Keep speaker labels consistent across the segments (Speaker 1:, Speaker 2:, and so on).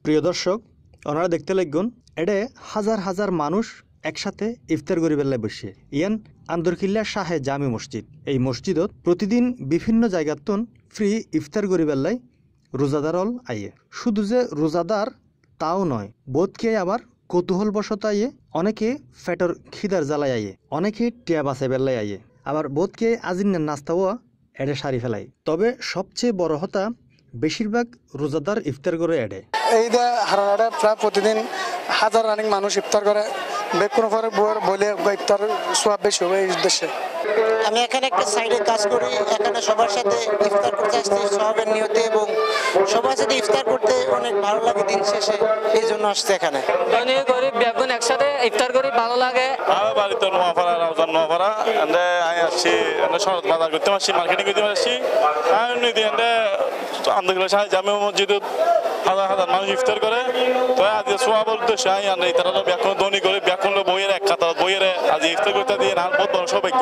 Speaker 1: প্রিয় দর্শক, ওনারা দেখতে লাগুন এডে হাজার হাজার মানুষ একসাথে ইফতার করিবেলাই বসে ইয়ান আন্দরকিল্লা শাহে জামি মসজিদ। এই মসজিদত প্রতিদিন বিভিন্ন জায়গাতন ফ্রি ইফতার করিবেলাই রোজাদারল আইয়ে। শুধু যে রোজাদার তাও নয়, বোধকে আবার কৌতূহলবশত আইয়ে, অনেকে ফ্যাটর খিদার জ্বালাই আইয়ে, অনেকে টিয়া বাসে বেল্লাই আইয়ে, আবার বোধকে আজিনের নাস্তাও এডে সারি ফেলাই। তবে সবচেয়ে বড় হতা বেশিরভাগ রোজাদার ইফতার করে এডে।
Speaker 2: এই হারানাডে প্রায় প্রতিদিন হাজার রানিং মানুষ ইফতার করে। বেকুনো করে বলে ইফতার সোয়াব বেশি হবে এই উদ্দেশ্যে।
Speaker 3: আমি এখানে একটা সাইডে কাজ করি, এখানে সবার সাথে ইফতার করতে আসছি সোয়াবের নিয়তে, এবং সবার সাথে ইফতার করতে অনেক ভালো লাগে দিন শেষে, এই জন্য আসছে এখানে।
Speaker 4: ধনী গরিব বেগুন একসাথে ইফতার করি, ভালো লাগে।
Speaker 5: আমার বাড়িতে নোয়াপাড়া, রাউজান নোয়াপাড়া, আমি আসছি শরৎ বাজার করতে আসছি, মার্কেটিং করতে আসছি। আমি আন্দোলন সাহেব জামে মসজিদ হাজার হাজার মানুষ ইফতার করে। তো আজ সোয়াবের উদ্দেশ্যে আমি তারা ব্যাকুণ ধনী করে ব্যাকুণ বইয়ের এক খাতা বইয়ের আজ ইফতার করতে দিয়ে না বহুত বড় সৌভাগ্য।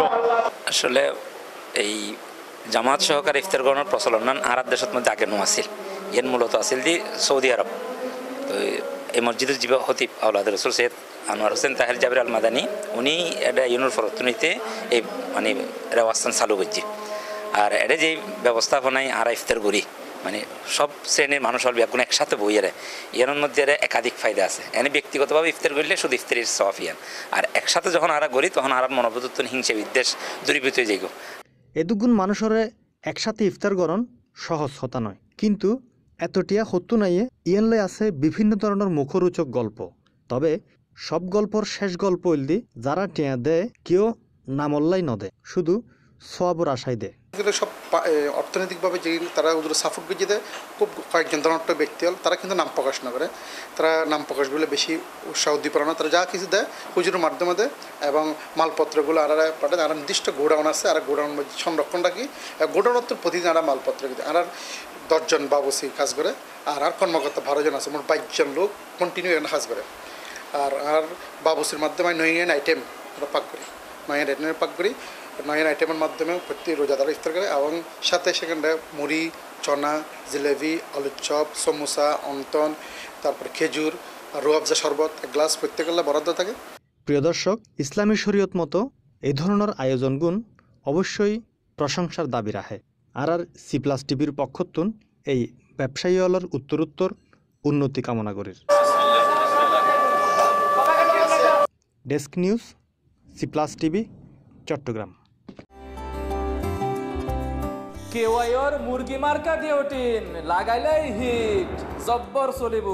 Speaker 6: আসলে এই জামাত সহকারে ইফতার করানোর প্রচলন আরব দেশের মধ্যে আগে নো আসিল। এর মূলত আসিল দি সৌদি আরব। তো এই মসজিদের জীব হতিব আউলাদ রসুল সৈয়দ আনোয়ার হোসেন তাহের জাবির আল মাদানী, উনি এটা ইউনুর ফরতুনিতে এই মানে রেওয়াস্থান চালু করছে। আর এটা যে ব্যবস্থাপনায় আর ইফতার করি মানে সব শ্রেণীর মানুষ হল ব্যাগুন একসাথে বইয়েরে, এর মধ্যে একাধিক ফায়দা আছে। এনে ব্যক্তিগতভাবে ইফতার করলে শুধু ইফতারির সওয়াফিয়ান, আর একসাথে যখন আরা করি তখন আরব মনোবুদ্ধন হিংসা বিদ্বেষ দূরীভূত হয়ে যাইব।
Speaker 1: এদুগুণ মানুষের একসাথে ইফতার করণ সহজ হতা নয়, কিন্তু এতটিয়া হত্যু নাইয়ে ইয়ানলে আছে বিভিন্ন ধরনের মুখরোচক গল্প। তবে সব গল্পর শেষ গল্প হইলদি যারা টিয়া দেয় কেউ নামল্লাই নদে, শুধু সওয়াবর আশাই দেয়।
Speaker 2: সব অর্থনৈতিকভাবে যে তারা ওদের সাপোর্ট বুঝিয়ে দেয়, খুব কয়েকজন ধরনের ব্যক্তি হল, তারা কিন্তু নাম প্রকাশ না করে। তারা নাম প্রকাশ বলে বেশি উৎসাহ উদ্দীপনা না, তারা যা কিছু দেয় হুজুরের মাধ্যমে দেয়, এবং মালপত্রগুলো আর পাঠায়। আর নির্দিষ্ট গোডাউন আছে, আর গোডাউন সংরক্ষণ রাখি। গোডাউনের প্রতিদিন আর মালপত্র কিন্তু আর 10 জন বাবুসি কাজ করে, আর কর্মকর্তা 12 জন আছে, মোট 22 জন লোক কন্টিনিউ এখানে কাজ করে। আর বাবুসির মাধ্যমে 9 আইটেম আমরা পাক করি, 9 আইটেম পাক করি। 9 আইটেমের মাধ্যমে প্রত্যেক রোজাদার ইফতার করে, এবং সাথে সেখানে মুড়ি, চনা, জিলেবি, আলুর চপ, সমোসা, অন্তন, তারপর খেজুর, রুয়াবজা শরবত এক গ্লাস প্রত্যেকের বরাদ্দ থাকে।
Speaker 1: প্রিয় দর্শক, ইসলামী শরীয়ত মতো এই ধরনের আয়োজনগুণ অবশ্যই প্রশংসার দাবি রাখে। আর C+ টিভির পক্ষতুন এই ব্যবসায়ী হলর উত্তরোত্তর উন্নতি কামনা করির। Desk news, C+ TV, Chattogram.
Speaker 7: কেওয়াইর মুরগি মার্কা ডিওটিন লাগাইলেই হিট জব্বর চলিব।